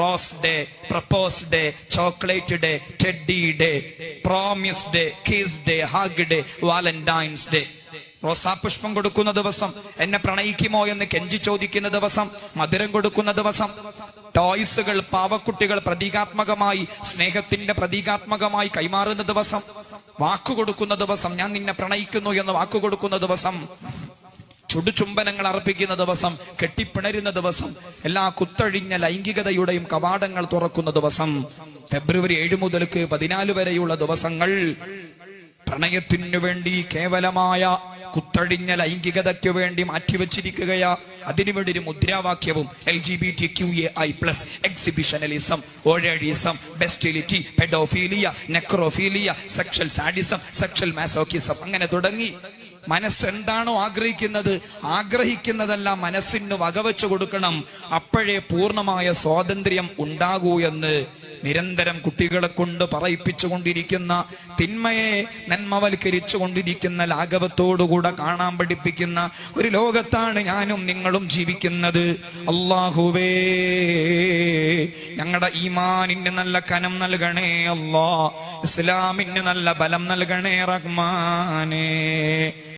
Rose day, propose day, chocolate day, teddy day, promise day, kiss day, hug day, Valentine's day. റോസാപുഷ്പം കൊടുക്കുന്ന ദിവസം, എന്നെ പ്രണയിക്കുമോ എന്ന് കെഞ്ചി ചോദിക്കുന്ന ദിവസം, മധുരം കൊടുക്കുന്ന ദിവസം, ടോയ്സുകൾ പാവക്കുട്ടികൾ പ്രതീകാത്മകമായി സ്നേഹത്തിന്റെ പ്രതീകാത്മകമായി കൈമാറുന്ന ദിവസം, വാക്കു കൊടുക്കുന്ന ദിവസം, ഞാൻ നിന്നെ പ്രണയിക്കുന്നു എന്ന് വാക്കു കൊടുക്കുന്ന ദിവസം, ചുടുചുംബനങ്ങൾ അർപ്പിക്കുന്ന ദിവസം, കെട്ടിപ്പിണരുന്ന ദിവസം, എല്ലാ കുത്തഴിഞ്ഞ ലൈംഗികതയുടെയും കവാടങ്ങൾ തുറക്കുന്ന ദിവസം, ഫെബ്രുവരി 7 മുതൽ 14 വരെയുള്ള ദിവസങ്ങൾ പ്രണയത്തിനു വേണ്ടി കേവലമായ കുത്തഴിഞ്ഞ ലൈംഗികതയ്ക്ക് വേണ്ടി മാറ്റിവെച്ചിരിക്കുകയാ. അതിനുവേണ്ടി ഒരു മുദ്രാവാക്യവും LGBTQAI+, exhibitionism, voyeurism, bestiality, paedophilia, necrophilia, sexual sadism, sexual masochism, അങ്ങനെ തുടങ്ങി. മനസ്സെന്താണോ ആഗ്രഹിക്കുന്നത്, ആഗ്രഹിക്കുന്നതെല്ലാം മനസ്സിന് വകവെച്ചു കൊടുക്കണം. അപ്പോഴേ പൂർണ്ണമായ സ്വാതന്ത്ര്യം ഉണ്ടാകൂ എന്ന് നിരന്തരം കുട്ടികളെ കൊണ്ട് പറയിപ്പിച്ചുകൊണ്ടിരിക്കുന്ന, തിന്മയെ നന്മവൽക്കരിച്ചു കൊണ്ടിരിക്കുന്ന, ലാഘവത്തോടുകൂടെ കാണാൻ പഠിപ്പിക്കുന്ന ഒരു ലോകത്താണ് ഞാനും നിങ്ങളും ജീവിക്കുന്നത്. അല്ലാഹുവേ, ഞങ്ങളുടെ ഈമാനിന് നല്ല കനം നൽകണേ അല്ലാ, ഇസ്ലാമിന് നല്ല ബലം നൽകണേ റഹ്മാനേ.